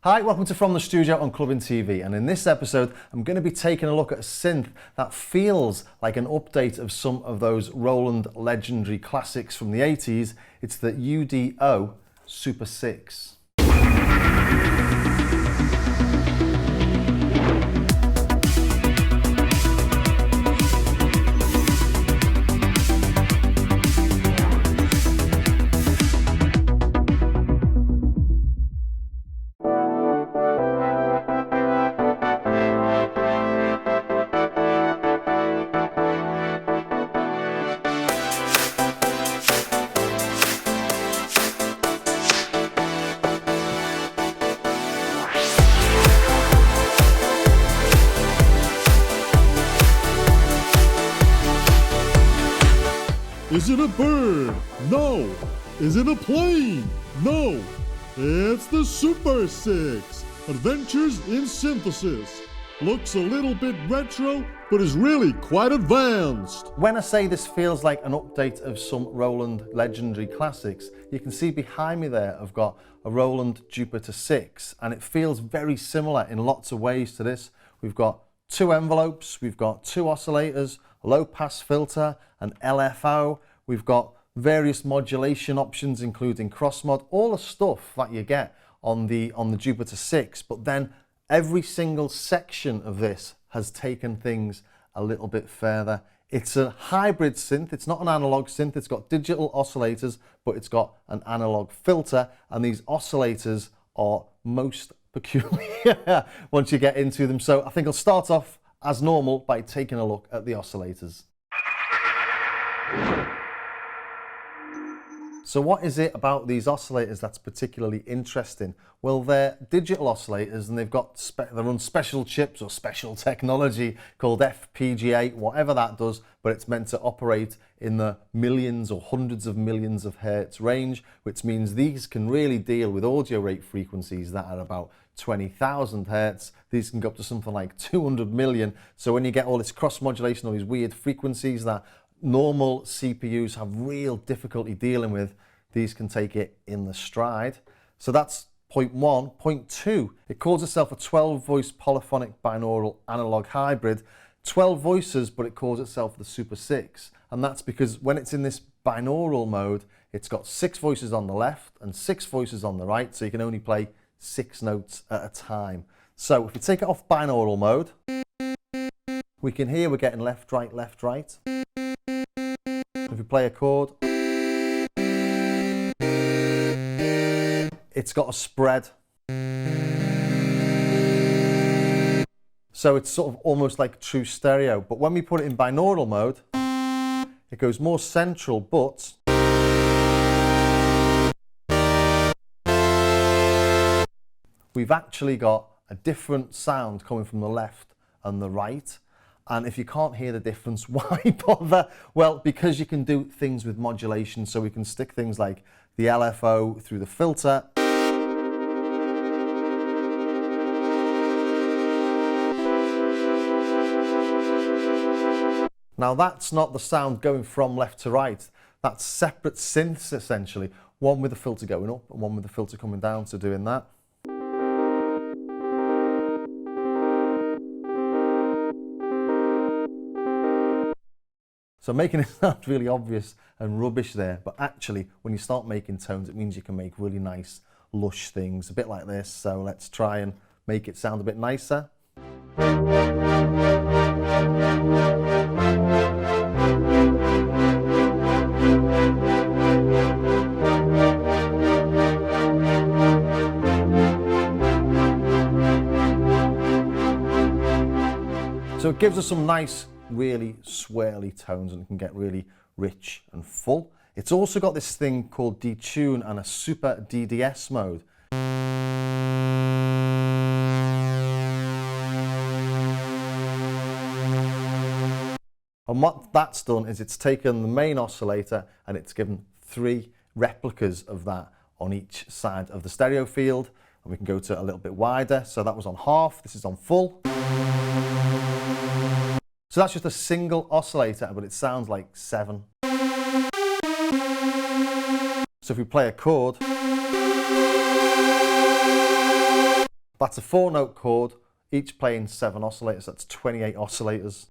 Hi, welcome to From the Studio on Clubbing TV, and in this episode I'm going to be taking a look at a synth that feels like an update of some of those Roland legendary classics from the 80s. It's the UDO Super6. Is it a bird? No. Is it a plane? No. It's the Super6, Adventures in Synthesis. Looks a little bit retro, but is really quite advanced. When I say this feels like an update of some Roland legendary classics, you can see behind me there I've got a Roland Jupiter 6, and it feels very similar in lots of ways to this. We've got two envelopes, we've got two oscillators, a low pass filter, an LFO, we've got various modulation options including cross mod, all the stuff that you get on the Jupiter 6, but then every single section of this has taken things a little bit further. It's a hybrid synth, it's not an analog synth, it's got digital oscillators, but it's got an analog filter, and these oscillators are most peculiar once you get into them. So I think I'll start off as normal by taking a look at the oscillators. So what is it about these oscillators that's particularly interesting? Well, they're digital oscillators, and they've got they run special chips or special technology called FPGA, whatever that does, but it's meant to operate in the millions or hundreds of millions of hertz range, which means these can really deal with audio rate frequencies that are about 20,000 hertz. These can go up to something like 200 million. So when you get all this cross modulation, all these weird frequencies that normal CPUs have real difficulty dealing with, these can take it in the stride. So that's point one. Point two, it calls itself a 12 voice polyphonic binaural analog hybrid. 12 voices, but it calls itself the Super6. And that's because when it's in this binaural mode, it's got 6 voices on the left and 6 voices on the right, so you can only play 6 notes at a time. So if you take it off binaural mode, we can hear we're getting left, right, left, right. If we play a chord, it's got a spread. So it's sort of almost like true stereo. But when we put it in binaural mode, it goes more central, but we've actually got a different sound coming from the left and the right. And if you can't hear the difference, why bother? Well, because you can do things with modulation, so we can stick things like the LFO through the filter. Now that's not the sound going from left to right. That's separate synths essentially. One with the filter going up and one with the filter coming down, so doing that. So making it sound really obvious and rubbish there, but actually when you start making tones, it means you can make really nice lush things, a bit like this. So let's try and make it sound a bit nicer. So it gives us some nice, really swirly tones, and it can get really rich and full. It's also got this thing called detune and a super DDS mode. And what that's done is it's taken the main oscillator and it's given 3 replicas of that on each side of the stereo field. And we can go to a little bit wider. So that was on half, this is on full. So that's just a single oscillator, but it sounds like 7. So if we play a chord, That's a 4-note chord, each playing 7 oscillators, that's 28 oscillators.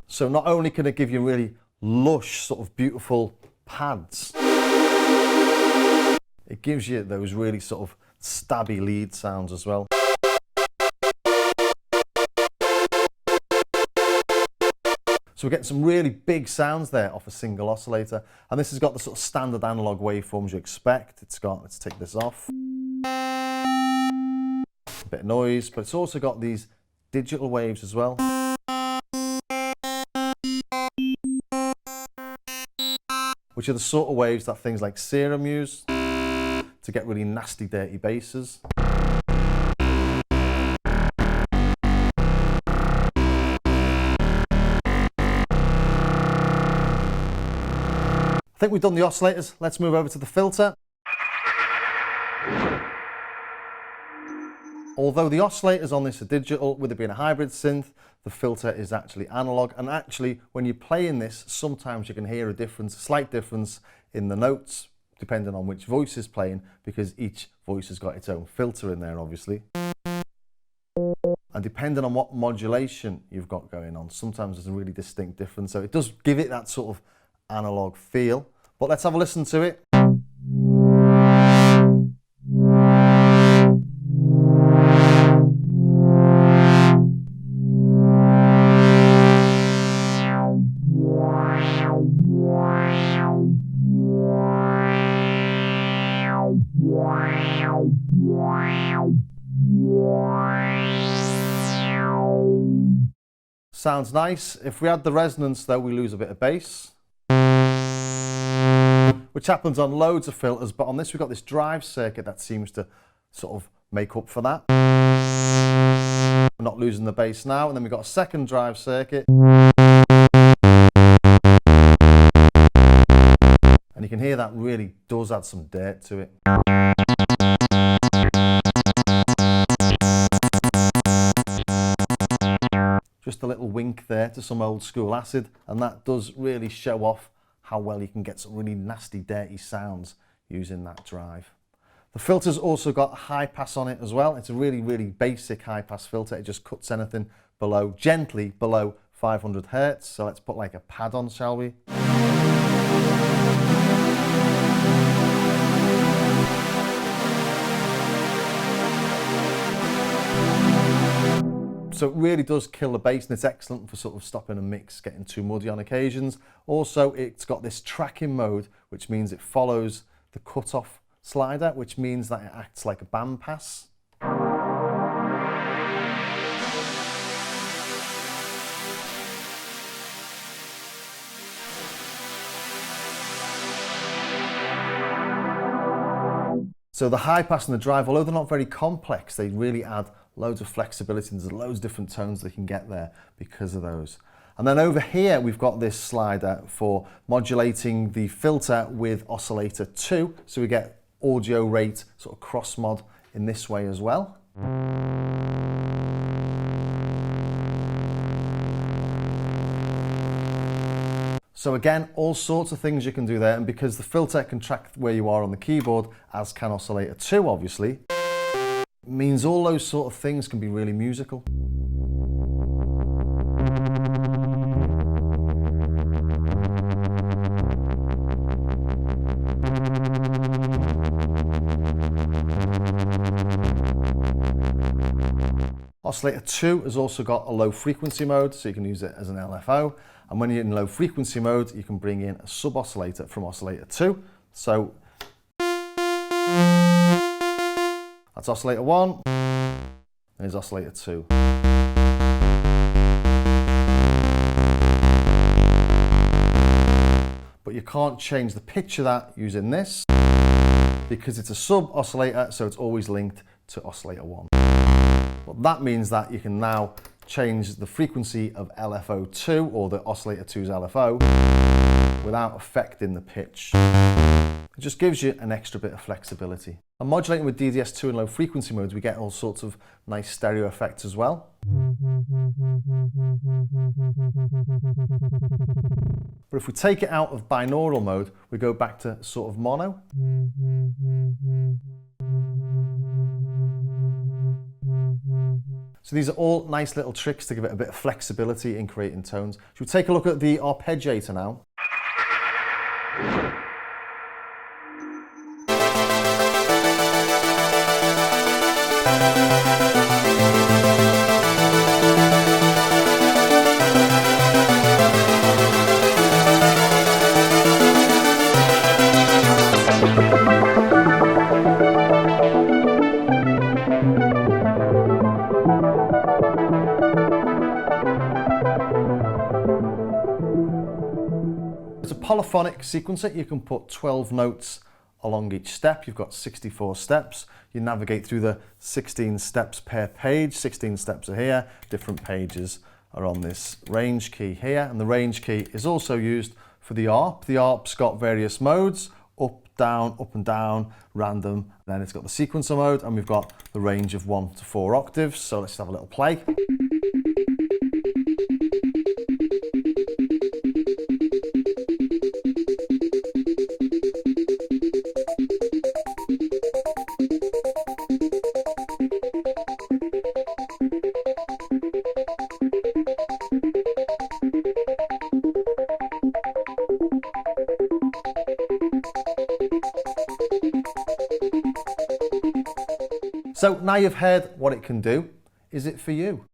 So not only can it give you really lush, sort of beautiful pads, it gives you those really sort of stabby lead sounds as well. So we're getting some really big sounds there off a single oscillator. And this has got the sort of standard analog waveforms you expect. It's got, let's take this off, a bit of noise, but it's also got these digital waves as well. Which are the sort of waves that things like Serum use to get really nasty, dirty basses. I think we've done the oscillators. Let's move over to the filter. Although the oscillators on this are digital, with it being a hybrid synth, the filter is actually analog. And actually, when you're playing this, sometimes you can hear a difference, a slight difference in the notes, depending on which voice is playing, because each voice has got its own filter in there, obviously. And depending on what modulation you've got going on, sometimes there's a really distinct difference. So it does give it that sort of analog feel. But let's have a listen to it. Sounds nice. If we add the resonance though, we lose a bit of bass, which happens on loads of filters, but on this we've got this drive circuit that seems to sort of make up for that. We're not losing the bass now, and then we've got a second drive circuit. And you can hear that really does add some dirt to it. Just a little wink there to some old school acid, and that does really show off how well you can get some really nasty, dirty sounds using that drive. The filter's also got a high pass on it as well. It's a really, really basic high pass filter. It just cuts anything below, gently below 500 Hertz. So let's put like a pad on, shall we? So it really does kill the bass, and it's excellent for sort of stopping a mix getting too muddy on occasions. Also, it's got this tracking mode, which means it follows the cutoff slider, which means that it acts like a bandpass. So the high pass and the drive, although they're not very complex, they really add loads of flexibility, and there's loads of different tones they can get there because of those. And then over here we've got this slider for modulating the filter with oscillator 2, so we get audio rate sort of cross mod in this way as well. So again, all sorts of things you can do there, and because the filter can track where you are on the keyboard, as can oscillator 2 obviously, means all those sort of things can be really musical. Oscillator 2 has also got a low frequency mode, so you can use it as an LFO. And when you're in low frequency mode, you can bring in a sub oscillator from oscillator 2. So that's oscillator 1, and here's oscillator 2. But you can't change the pitch of that using this, because it's a sub oscillator, so it's always linked to oscillator 1. But that means that you can now change the frequency of LFO2, or the oscillator 2's LFO, without affecting the pitch. It just gives you an extra bit of flexibility. And modulating with DDS2 in low frequency modes, we get all sorts of nice stereo effects as well. But if we take it out of binaural mode, we go back to sort of mono. So these are all nice little tricks to give it a bit of flexibility in creating tones. Should we take a look at the Arpeggiator now? It's a polyphonic sequencer. You can put 12 notes along each step. You've got 64 steps. You navigate through the 16 steps per page. 16 steps are here. Different pages are on this range key here. And the range key is also used for the ARP. The ARP's got various modes: up and down, random. Then it's got the sequencer mode, and we've got the range of 1 to 4 octaves. So let's have a little play. So now you've heard what it can do. Is it for you?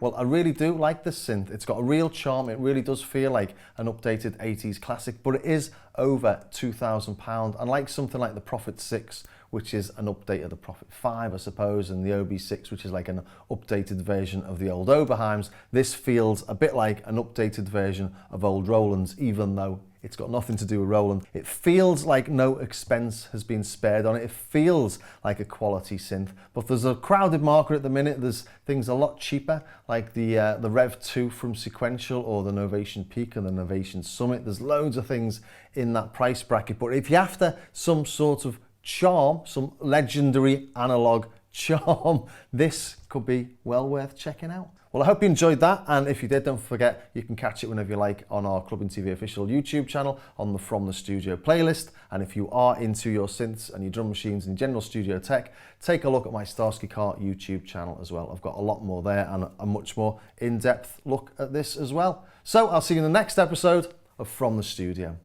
Well, I really do like this synth. It's got a real charm. It really does feel like an updated 80s classic, but it is over £2,000. Unlike something like the Prophet 6, which is an update of the Prophet 5, I suppose, and the OB6, which is like an updated version of the old Oberheims, this feels a bit like an updated version of old Rolands, even though it's got nothing to do with Roland. It feels like no expense has been spared on it. It feels like a quality synth, but there's a crowded market at the minute. There's things a lot cheaper, like the Rev 2 from Sequential, or the Novation Peak and the Novation Summit. There's loads of things in that price bracket, but if you're after some sort of charm, some legendary analog charm, this could be well worth checking out. Well, I hope you enjoyed that, and if you did, don't forget you can catch it whenever you like on our Clubbing TV official YouTube channel on the From the Studio playlist. And if you are into your synths and your drum machines and general studio tech, take a look at my Starsky Carr YouTube channel as well. I've got a lot more there and a much more in-depth look at this as well. So I'll see you in the next episode of From the Studio.